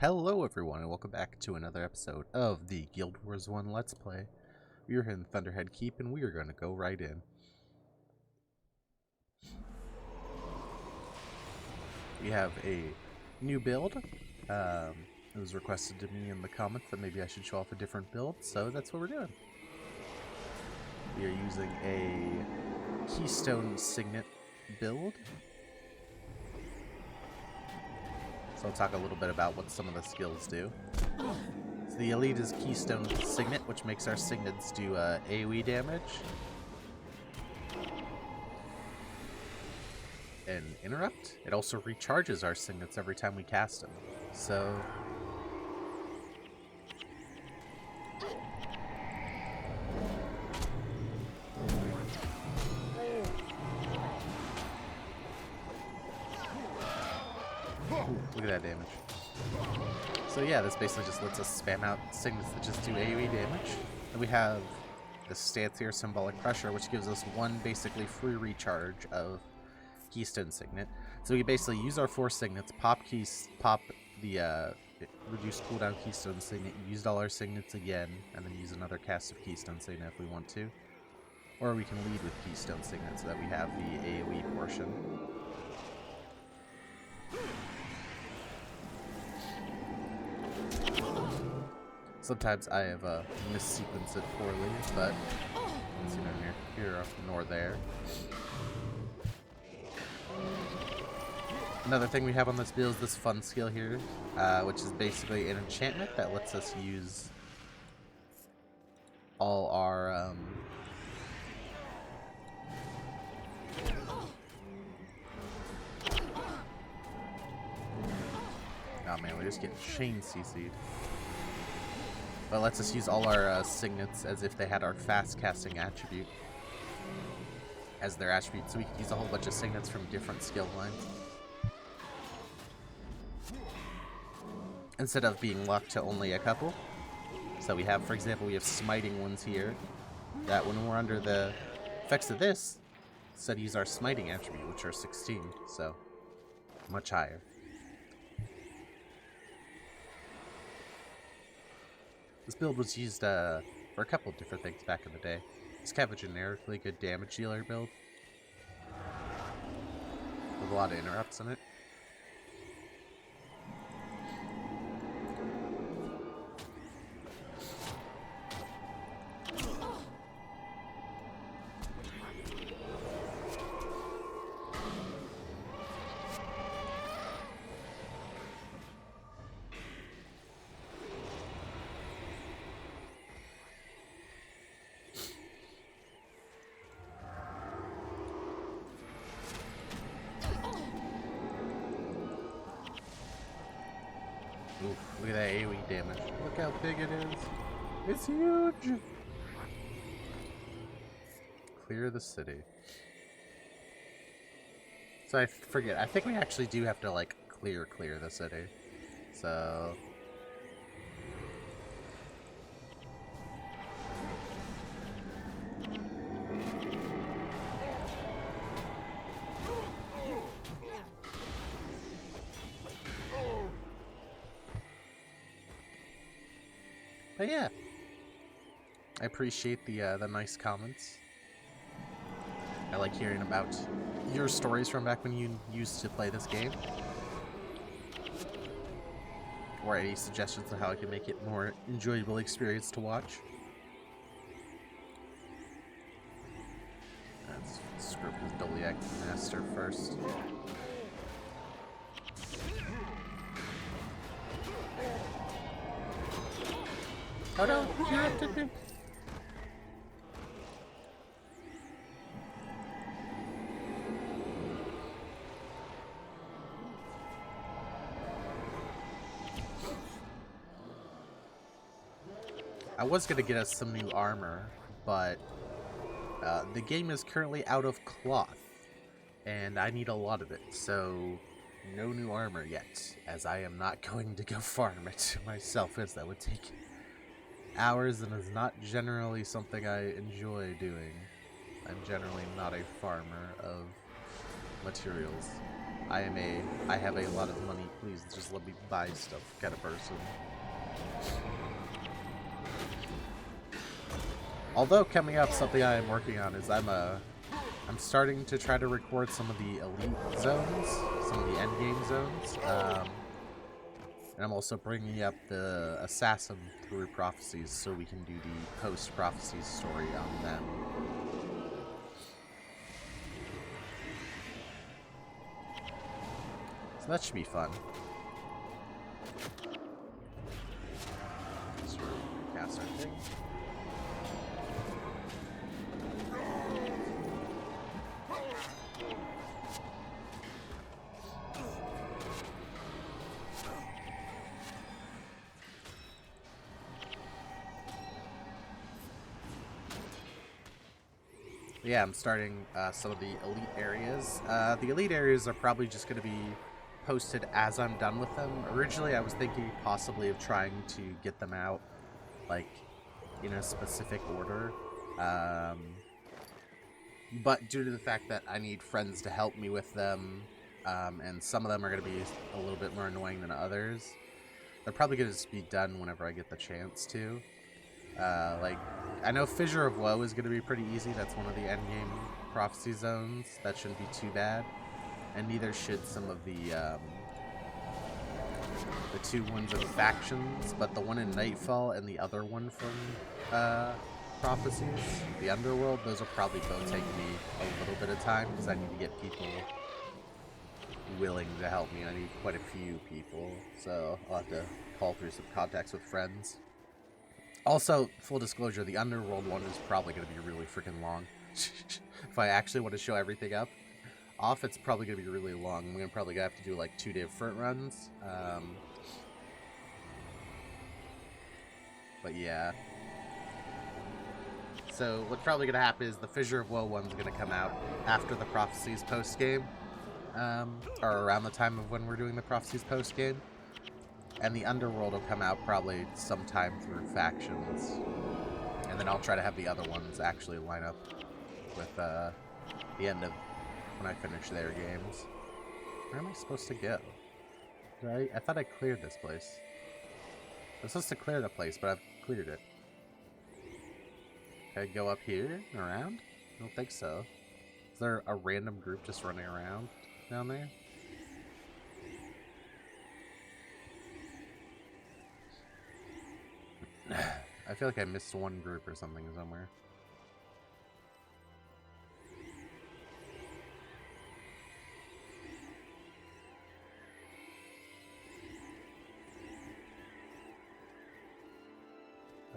Hello everyone and welcome back to another episode of the Guild Wars 1 Let's Play. We are here in Thunderhead Keep and we are going to go right in. We have a new build. It was requested to me in the comments that maybe I should show off a different build, so that's what we're doing. We are using a Keystone Signet build. So I'll talk a little bit about what some of the skills do. So the elite is Keystone Signet, which makes our signets do AoE damage. And interrupt. It also recharges our signets every time we cast them. So ooh, look at that damage. So yeah, this basically just lets us spam out signets that just do AoE damage. And we have the stance here, Symbolic Pressure, which gives us one basically free recharge of Keystone Signet. So we basically use our 4 signets, pop the reduced cooldown Keystone Signet, used all our signets again, and then use another cast of Keystone Signet if we want to. Or we can lead with Keystone Signet so that we have the AoE portion. Sometimes I have missequenced it poorly, but it's neither here nor there. Another thing we have on this build is this fun skill here, which is basically an enchantment that lets us use all our oh man, we're just getting chain CC'd. But it lets us use all our signets as if they had our fast casting attribute as their attribute, so we can use a whole bunch of signets from different skill lines instead of being locked to only a couple. So we have, for example, we have smiting ones here that when we're under the effects of this, instead use our smiting attribute, which are 16, so much higher. This build was used for a couple of different things back in the day. It's kind of a generically good damage dealer build with a lot of interrupts in it. Oof, look at that AoE damage. Look how big it is. It's huge! Clear the city. So I forget, I think we actually do have to, like, clear the city. So but yeah, I appreciate the nice comments. I like hearing about your stories from back when you used to play this game, or any suggestions on how I can make it more enjoyable experience to watch. Let's screw up his Doliac Master first. Oh no, you interrupted me. I was going to get us some new armor, but the game is currently out of cloth, and I need a lot of it, so no new armor yet, as I am not going to go farm it myself, as that would take hours and is not generally something I enjoy doing. I'm generally not a farmer of materials. I have a lot of money, please just let me buy stuff kind of person. Although coming up, something I am working on is I'm starting to try to record some of the elite zones, some of the endgame zones. And I'm also bringing up the assassin through Prophecies so we can do the post-Prophecies story on them. So that should be fun. Let's recast our thing. Yeah, I'm starting some of the elite areas. The elite areas are probably just going to be posted as I'm done with them. Originally, I was thinking possibly of trying to get them out, like, in a specific order. But due to the fact that I need friends to help me with them, and some of them are going to be a little bit more annoying than others, they're probably going to just be done whenever I get the chance to. Like, I know Fissure of Woe is going to be pretty easy. That's one of the endgame prophecy zones. That shouldn't be too bad. And neither should some of the two ones of the factions. But the one in Nightfall and the other one from Prophecies, the Underworld, those will probably both take me a little bit of time because I need to get people willing to help me. I need quite a few people. So I'll have to call through some contacts with friends. Also, full disclosure, the Underworld one is probably going to be really freaking long. If I actually want to show everything up off, it's probably going to be really long. I'm going to probably have to do like 2 different runs. But yeah. So what's probably going to happen is the Fissure of Woe one's going to come out after the Prophecies post-game. Or around the time of when we're doing the Prophecies post-game. And the Underworld will come out probably sometime through factions. And then I'll try to have the other ones actually line up with the end of when I finish their games. Where am I supposed to go? I thought I cleared this place. I'm supposed to clear the place, but I've cleared it. Can I go up here and around? I don't think so. Is there a random group just running around down there? I feel like I missed one group or something somewhere.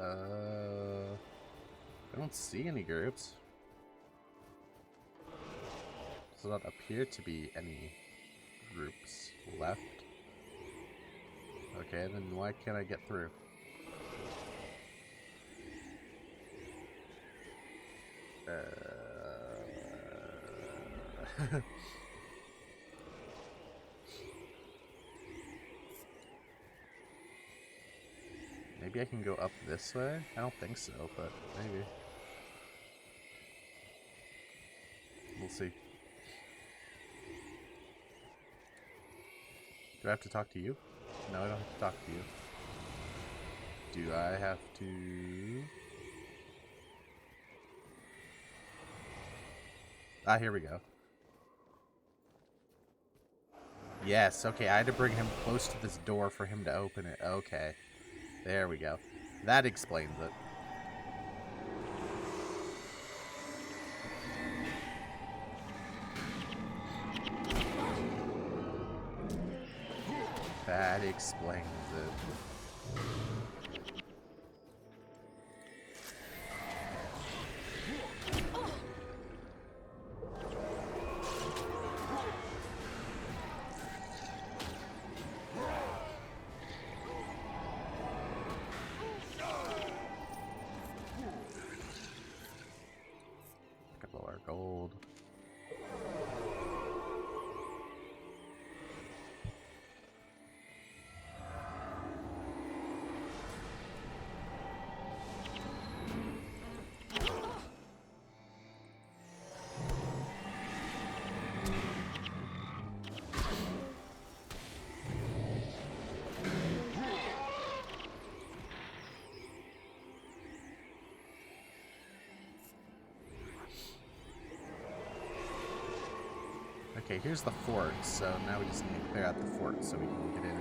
I don't see any groups. Does not appear to be any groups left. Okay, then why can't I get through? Maybe I can go up this way? I don't think so, but maybe. We'll see. Do I have to talk to you? No, I don't have to talk to you. Do I have to... Ah, here we go. Yes, okay, I had to bring him close to this door for him to open it. Okay. There we go. That explains it. That explains it. Couple our gold. Okay, here's the fort, so now we just need to clear out the fort so we can get in it.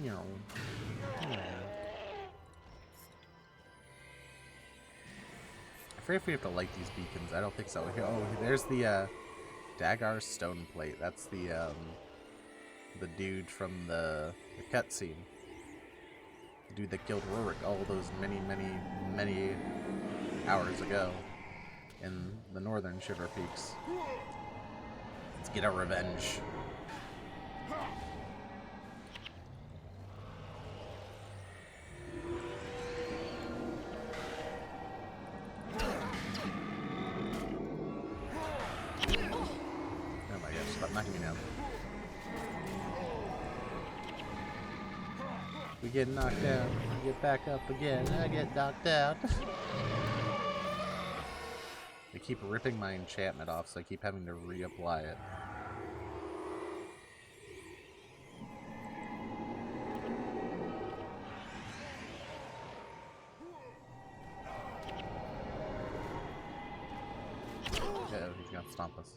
No. I forget if we have to light these beacons. I don't think so. Oh, there's the Dagar stone plate. That's the dude from the cutscene. The dude that killed Rurik all those many hours ago in the northern Shiver Peaks. Let's get our revenge. Knocking me down. We get knocked down. We get back up again. I get knocked out. They keep ripping my enchantment off, so I keep having to reapply it. Yeah, he's gonna stomp us.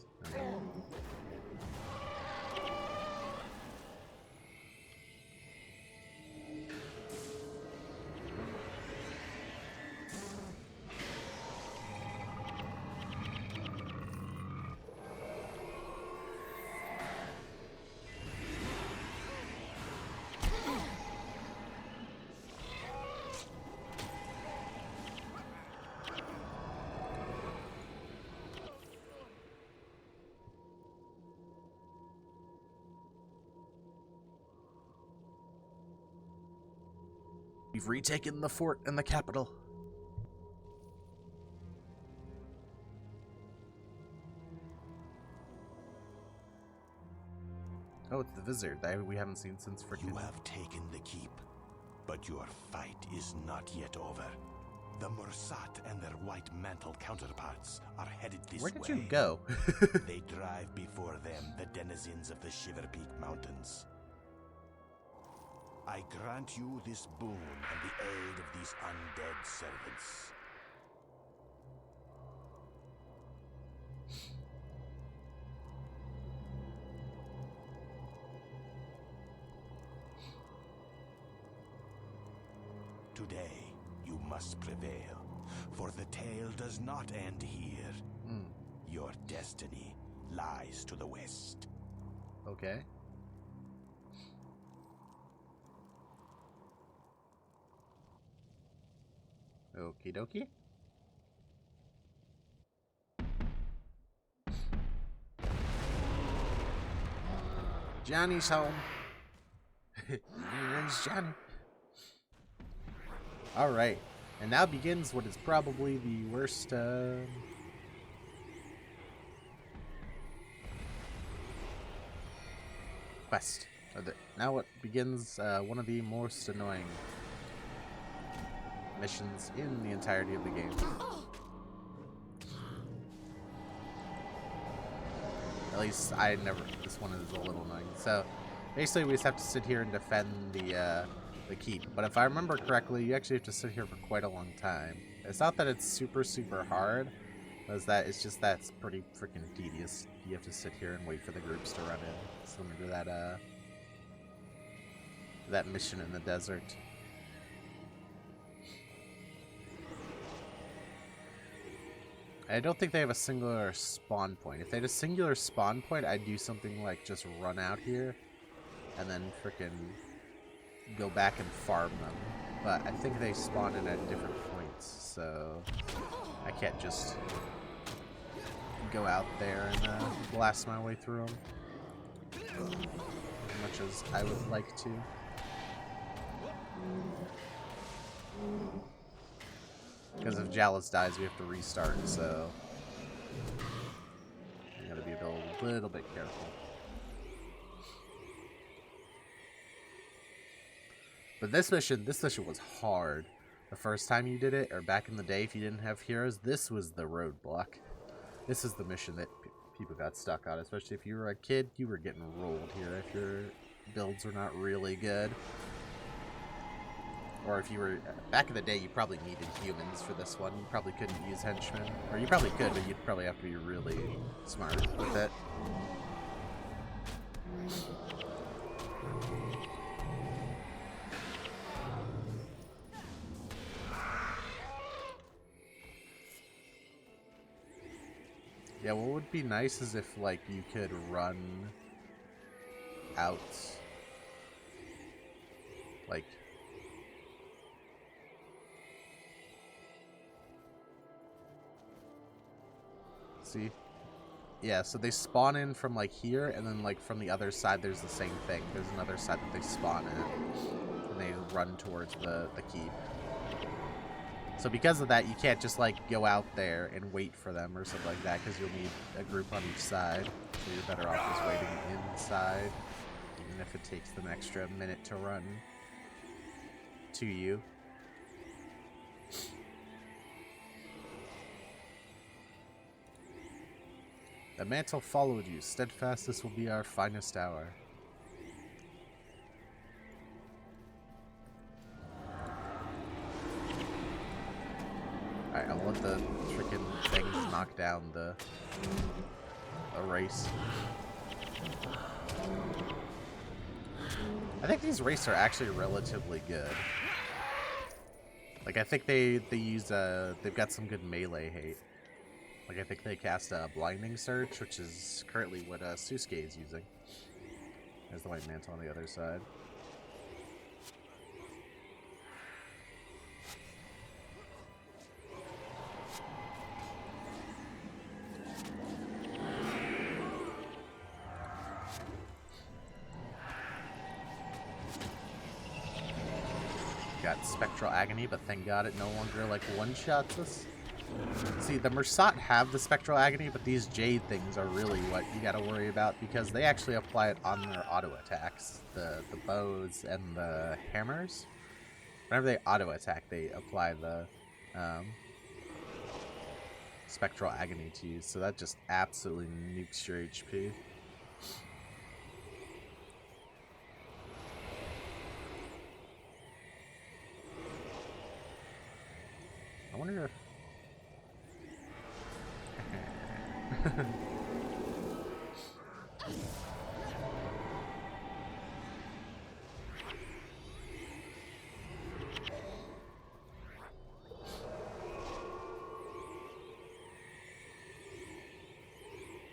We've retaken the fort and the capital. Oh, it's the visitor that we haven't seen since freaking... You have taken the keep, but your fight is not yet over. The Mursat and their white mantle counterparts are headed this way. Where did you go? They drive before them the denizens of the Shiver Peak Mountains. I grant you this boon and the aid of these undead servants. Today, you must prevail, for the tale does not end here. Your destiny lies to the west. Okay. Okie dokie. Johnny's home. Here's Johnny. Alright. And now begins what is probably the worst, quest. Now what begins, one of the most annoying missions in the entirety of the game. At least this one is a little annoying. So basically we just have to sit here and defend the keep. But if I remember correctly, you actually have to sit here for quite a long time. It's not that it's super hard, it's just that it's pretty freaking tedious. You have to sit here and wait for the groups to run in. Similar to that mission in the desert. I don't think they have a singular spawn point. If they had a singular spawn point, I'd do something like just run out here and then frickin' go back and farm them. But I think they spawn in at different points, so I can't just go out there and blast my way through them as much as I would like to. Because if Jalis dies, we have to restart, so... You gotta be a little bit careful. But this mission was hard. The first time you did it, or back in the day if you didn't have heroes, this was the roadblock. This is the mission that people got stuck on, especially if you were a kid, you were getting rolled here if your builds were not really good. Or if you were, back in the day, you probably needed humans for this one. You probably couldn't use henchmen. Or you probably could, but you'd probably have to be really smart with it. Yeah, what would be nice is if, like, you could run out, like, see? Yeah, so they spawn in from, like, here, and then, like, from the other side there's the same thing. There's another side that they spawn in, and they run towards the keep. So because of that, you can't just, like, go out there and wait for them or something like that, because you'll need a group on each side. So you're better off just waiting inside, even if it takes them an extra minute to run to you. The mantle followed you. Steadfast, this will be our finest hour. Alright, I'll let the freaking things knock down the race. I think these races are actually relatively good. Like, I think they use, they've got some good melee hate. Like, I think they cast a Blinding Search, which is currently what Susuke is using. There's the white mantle on the other side. Got Spectral Agony, but thank God it no longer, like, one-shots us. See, the Mersat have the Spectral Agony, but these Jade things are really what you gotta worry about, because they actually apply it on their auto-attacks. The bows and the hammers. Whenever they auto-attack, they apply the Spectral Agony to you, so that just absolutely nukes your HP. I wonder if...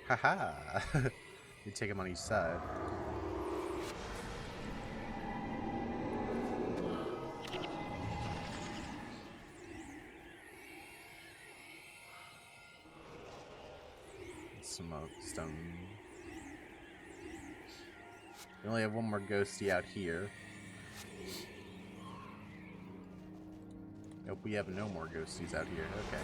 Haha! You take them on each side. Smoke stone. We only have one more ghosty out here. Nope, we have no more ghosties out here. Okay.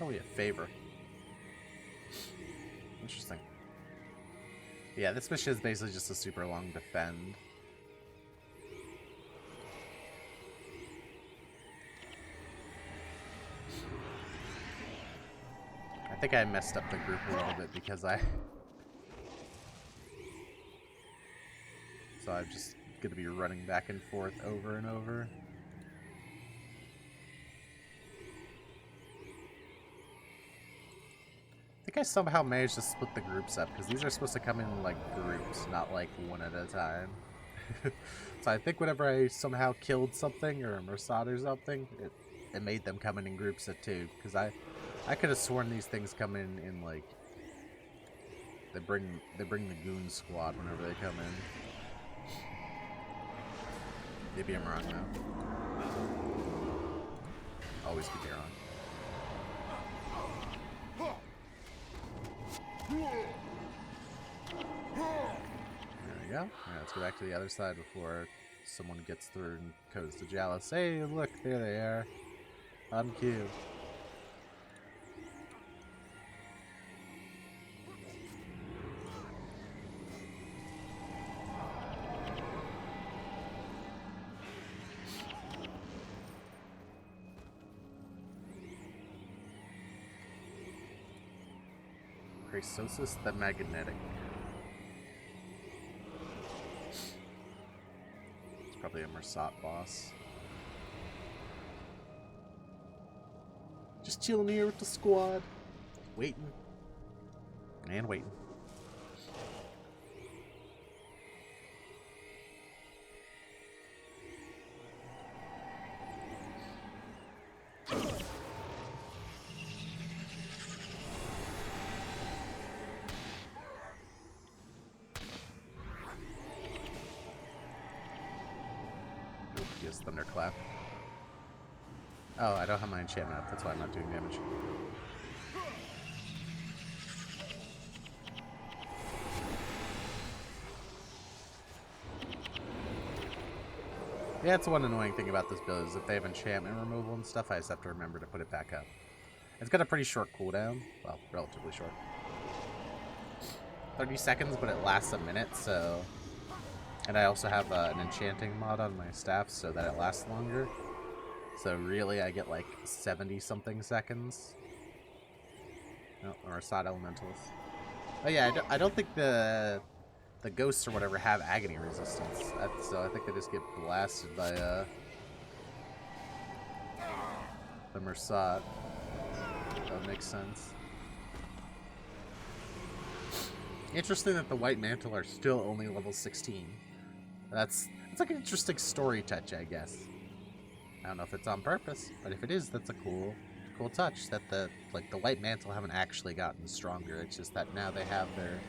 Oh, yeah, favor. Interesting. Yeah, this mission is basically just a super long defend. I think I messed up the group a little bit because so I'm just gonna be running back and forth over and over. I think I somehow managed to split the groups up, because these are supposed to come in, like, groups, not, like, one at a time. So I think whenever I somehow killed something, or a Mersat or something, it made them come in groups of two, because I could have sworn these things come in, like, they bring the goon squad whenever they come in. Maybe I'm wrong, though. always could be wrong. There we go. Alright, let's go back to the other side before someone gets through and goes to jealous. Hey, look, there they are. I'm cute. Chrysosis the Magnetic. It's probably a Mersat boss. Just chilling here with the squad. Waiting. And waiting. Yes, Thunderclap. Oh, I don't have my enchantment up, that's why I'm not doing damage. Yeah, it's one annoying thing about this build is if they have enchantment removal and stuff, I just have to remember to put it back up. It's got a pretty short cooldown. Well, relatively short. 30 seconds, but it lasts a minute, so... And I also have an enchanting mod on my staff so that it lasts longer. So really, I get like 70-something seconds. No, or a Sod Elementalist. Oh yeah, I don't think the ghosts or whatever have agony resistance. So I think they just get blasted by the Mersat. That makes sense. Interesting that the White Mantle are still only level 16. That's like an interesting story touch, I guess. I don't know if it's on purpose, but if it is, that's a cool touch. That the White Mantle haven't actually gotten stronger. It's just that now they have their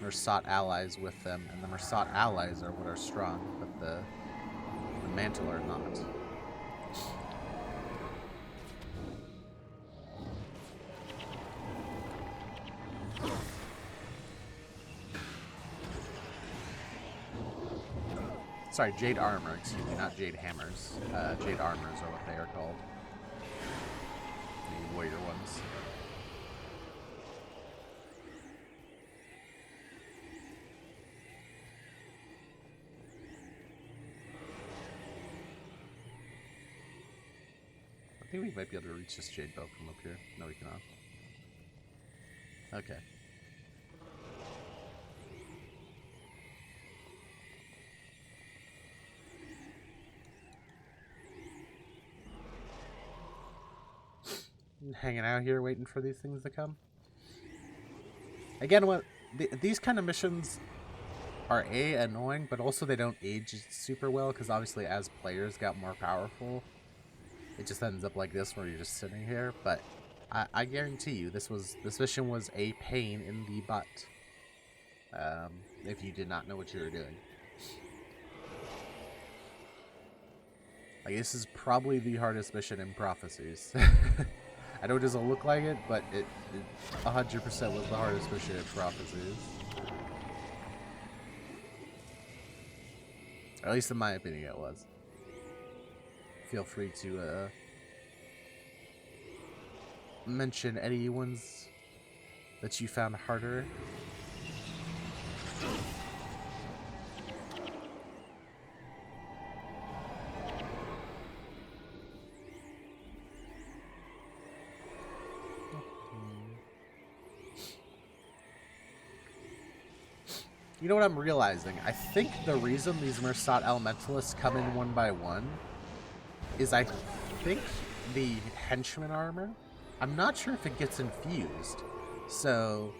Mersat allies with them, and the Mersat allies are what are strong, but the Mantle are not. Sorry, Jade Armor, excuse me, not Jade Hammers. Jade Armors are what they are called. The warrior ones. I think we might be able to reach this Jade Bow from up here. No, we cannot. Okay. Hanging out here waiting for these things to come. Again, these kind of missions are annoying, but also they don't age super well because obviously as players got more powerful, it just ends up like this where you're just sitting here. But I guarantee you this mission was a pain in the butt if you did not know what you were doing. Like, this is probably the hardest mission in Prophecies. I know it doesn't look like it, but it 100% was the hardest mission in Prophecies. Or at least in my opinion it was. Feel free to mention any ones that you found harder. You know what I'm realizing? I think the reason these Mersat Elementalists come in one by one is I think the henchman armor, I'm not sure if it gets infused. So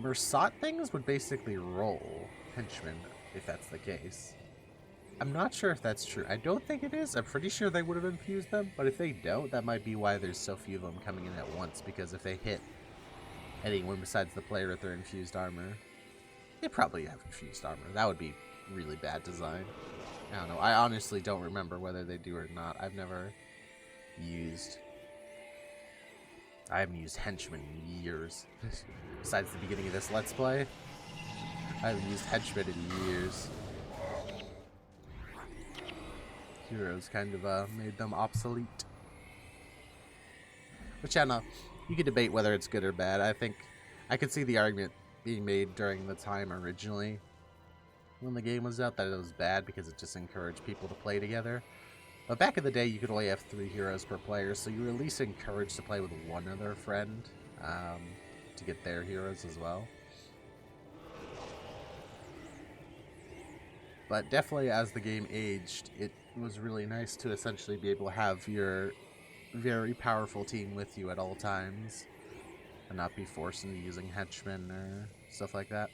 Mersat things would basically roll henchmen if that's the case. I'm not sure if that's true. I don't think it is. I'm pretty sure they would have infused them, but if they don't, that might be why there's so few of them coming in at once, because if they hit anyone besides the player with their infused armor, they probably have infused armor. That would be really bad design. I don't know. I honestly don't remember whether they do or not. I've never used I haven't used henchmen in years. Besides the beginning of this Let's Play, I haven't used henchmen in years. Heroes kind of made them obsolete. Which I don't know. You could debate whether it's good or bad. I think I could see the argument being made during the time originally when the game was out that it was bad because it just encouraged people to play together. But back in the day, you could only have 3 heroes per player, so you were at least encouraged to play with one other friend to get their heroes as well. But definitely as the game aged, it was really nice to essentially be able to have your very powerful team with you at all times and not be forced into using henchmen or stuff like that.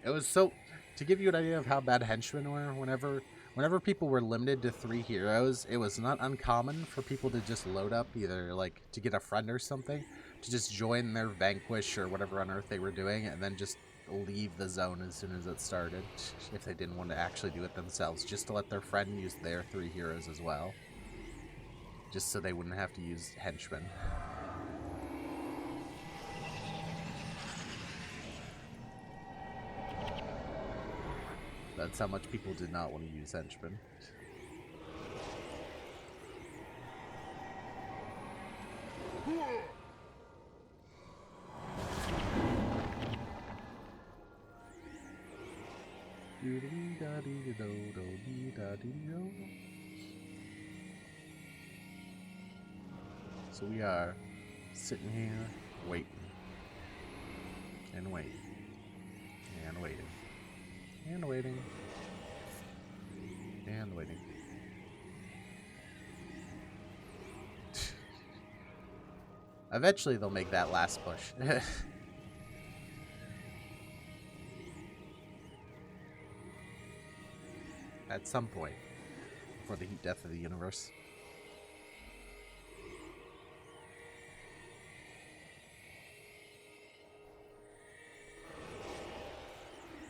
It was so... To give you an idea of how bad henchmen were, whenever people were limited to 3 heroes, it was not uncommon for people to just load up, either like to get a friend or something, to just join their Vanquish or whatever on Earth they were doing, and then just leave the zone as soon as it started, if they didn't want to actually do it themselves, just to let their friend use their 3 heroes as well. Just so they wouldn't have to use henchmen. That's how much people did not want to use henchmen. So we are sitting here waiting and waiting and waiting and waiting and waiting. Eventually they'll make that last push. At some point before the heat death of the universe.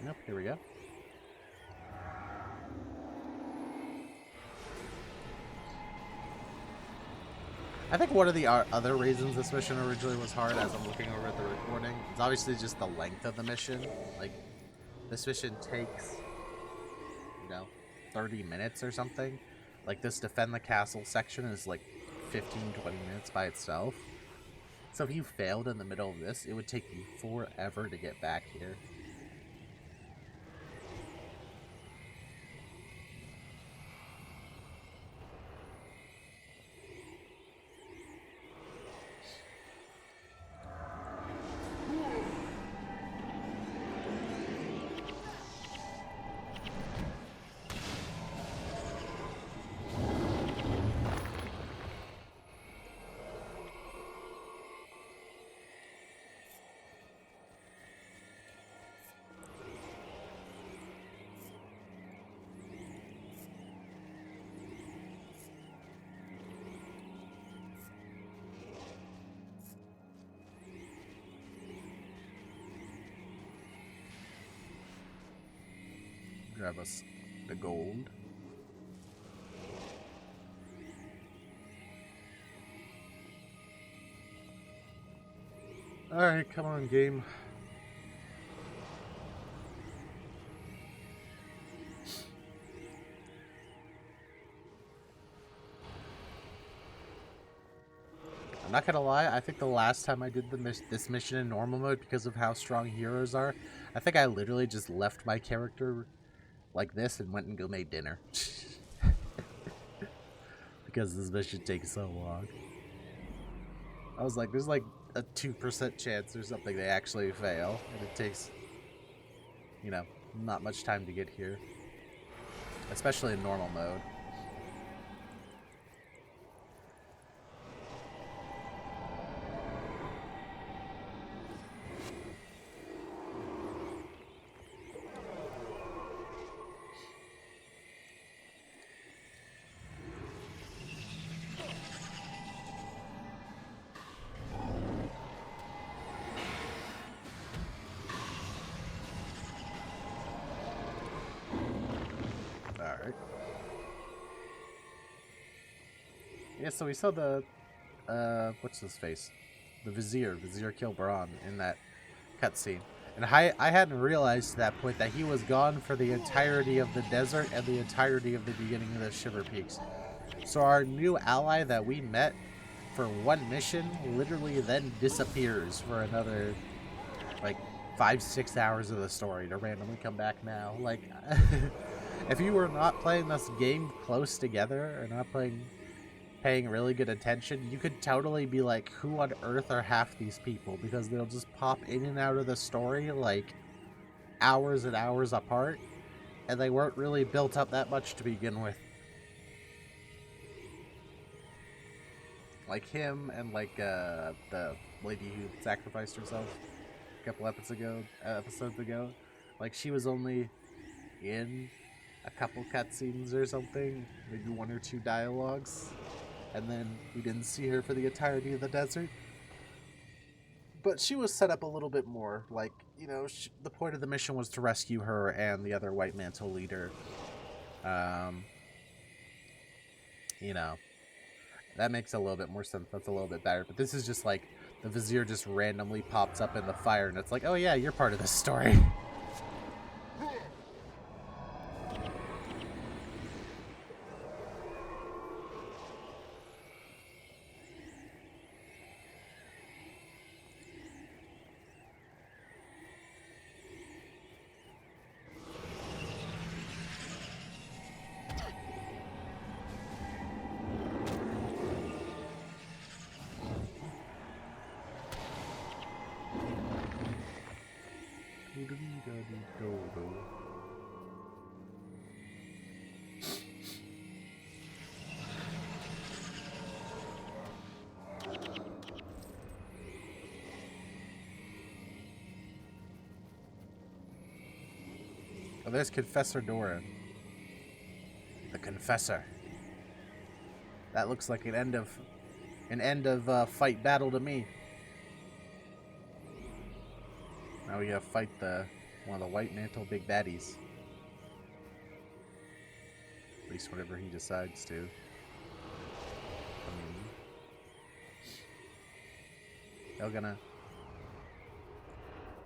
Yep, here we go. I think one of the other reasons this mission originally was hard, as I'm looking over at the recording, is obviously just the length of the mission. Like, this mission takes, 30 minutes or something. Like, this defend the castle section is like 15-20 minutes by itself. So if you failed in the middle of this, it would take you forever to get back here. Grab us the gold. Alright, come on, game. I'm not gonna lie, I think the last time I did this mission in normal mode, because of how strong heroes are, I think I literally just left my character like this and went and go made dinner. Because this mission takes so long. I was like, there's like a 2% chance or something they actually fail, and it takes, not much time to get here. Especially in normal mode. Alright. Yeah, so we saw the what's his face? The Vizier Kilbaran in that cutscene. And I hadn't realized to that point that he was gone for the entirety of the desert and the entirety of the beginning of the Shiver Peaks. So our new ally that we met for one mission literally then disappears for another, like, 5-6 hours of the story to randomly come back now. Like, if you were not playing this game close together or not paying really good attention, you could totally be like, who on earth are half these people? Because they'll just pop in and out of the story like hours and hours apart, and they weren't really built up that much to begin with. Like him and like the lady who sacrificed herself a couple episodes ago. Like, she was only in a couple cutscenes or something, maybe 1 or 2 dialogues, and then we didn't see her for the entirety of the desert. But she was set up a little bit more. Like, you know, the point of the mission was to rescue her and the other White Mantle leader. You know, that makes a little bit more sense. That's a little bit better. But this is just like the Vizier just randomly pops up in the fire, and it's like, oh yeah, you're part of this story. Oh, there's Confessor Doran. The Confessor. That looks like an end of fight battle to me. Now we gotta fight one of the White Mantle big baddies. At least whatever he decides to. I'm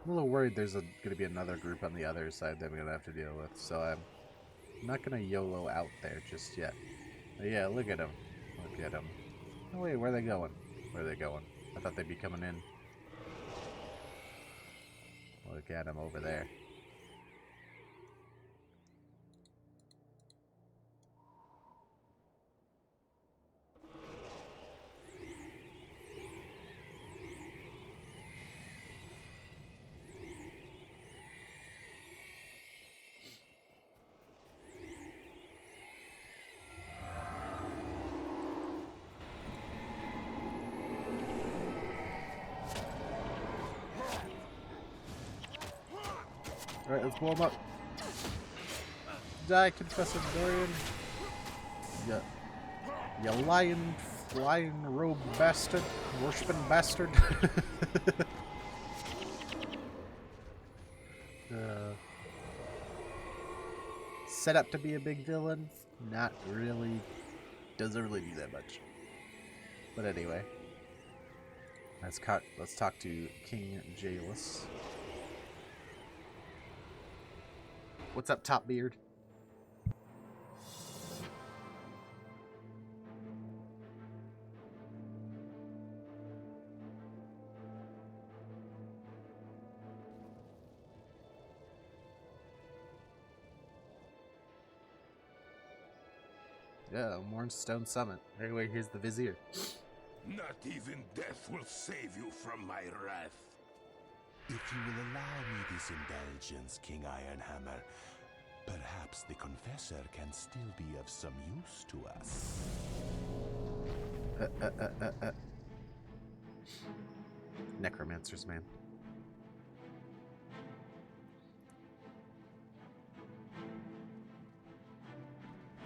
a little worried there's gonna be another group on the other side that I'm gonna have to deal with, so I'm not gonna YOLO out there just yet. But yeah, look at them. Look at them. Oh wait, where are they going? Where are they going? I thought they'd be coming in. Look at them over there. Alright, let's blow him up. Die, Confessor Dorian. You lying, flying robe bastard. Worshipping bastard. Set up to be a big villain. Not really. Doesn't really do that much. But anyway. Let's talk to King Jaelus. What's up, Top Beard? Yeah, Mornstone Summit. Anyway, here's the Vizier. Not even death will save you from my wrath. If you will allow me this indulgence, King Ironhammer, perhaps the Confessor can still be of some use to us. Necromancers, man.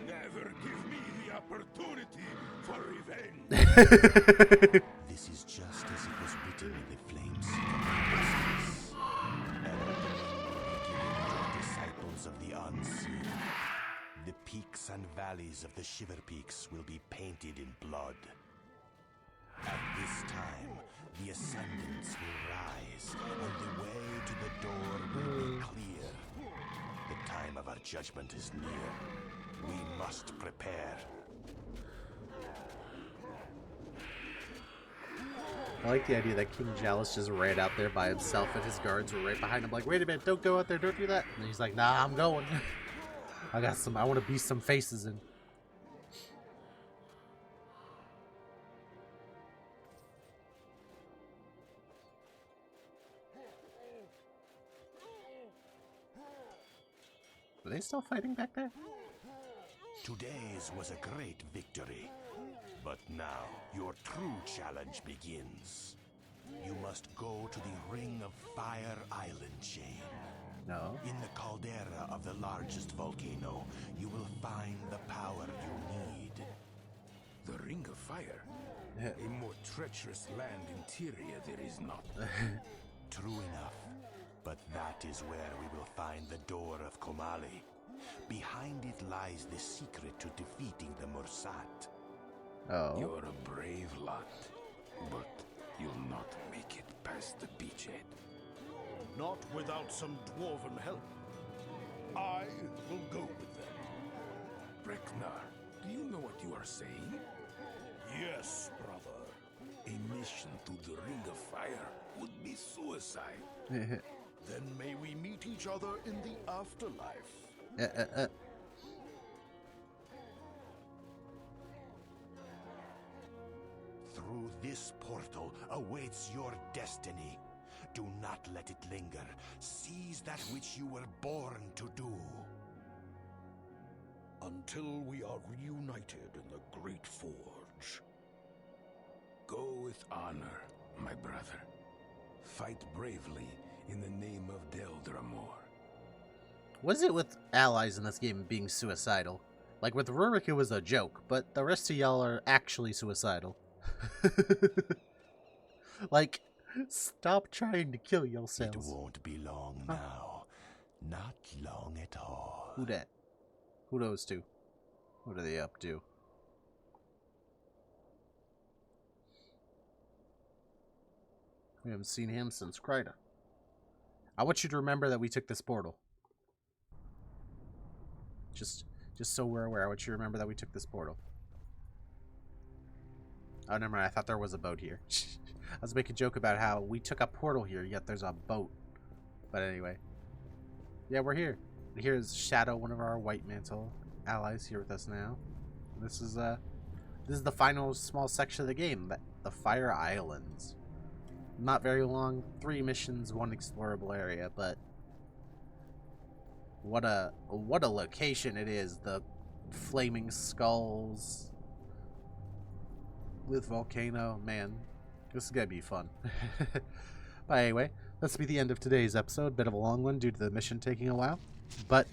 Never give me the opportunity for revenge. This is just as it was written in the Flames Prophecies. An opening will be given to the disciples of the unseen. The peaks and valleys of the Shiver Peaks will be painted in blood. At this time, the ascendants will rise, and the way to the door will be clear. The time of our judgment is near. We must prepare. I like the idea that King Jalus just ran out there by himself and his guards were right behind him like, wait a minute, don't go out there, don't do that. And he's like, nah, I'm going. I want to beast some faces in. Are they still fighting back there? Today's was a great victory. But now, your true challenge begins. You must go to the Ring of Fire Island chain. No. In the caldera of the largest volcano, you will find the power you need. The Ring of Fire? A more treacherous land interior there is not. True enough. But that is where we will find the door of Komali. Behind it lies the secret to defeating the Mursat. Oh. You're a brave lot, but you'll not make it past the beachhead. Not without some dwarven help. I will go with them. Breknar, do you know what you are saying? Yes, brother. A mission to the Ring of Fire would be suicide. Then may we meet each other in the afterlife. Through this portal awaits your destiny. Do not let it linger. Seize that which you were born to do. Until we are reunited in the Great Forge. Go with honor, my brother. Fight bravely in the name of Deldramor. What is it with allies in this game being suicidal? Like with Rurik it was a joke, but the rest of y'all are actually suicidal. Like, stop trying to kill It yourselves. won't be long now. Not long at all. Who that? Who those two? What are they up to? We haven't seen him since Kryta. I want you to remember that we took this portal. Just so we're aware, I want you to remember that we took this portal. Oh, never mind. I thought there was a boat here. I was making a joke about how we took a portal here, yet there's a boat. But anyway. Yeah, we're here. Here's Shadow, one of our White Mantle allies, here with us now. This is the final small section of the game, the Fire Islands. Not very long, 3 missions, 1 explorable area, but what a location it is. The flaming skulls with volcano, man, this is gonna be fun. But anyway, that's be the end of today's episode. Bit of a long one due to the mission taking a while, but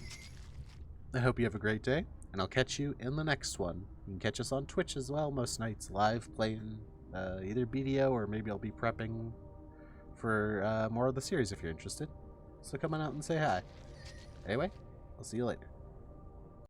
I hope you have a great day, and I'll catch you in the next one. You can catch us on Twitch as well most nights, live playing either BDO or maybe I'll be prepping for more of the series if you're interested. So come on out and say hi. Anyway, I'll see you later.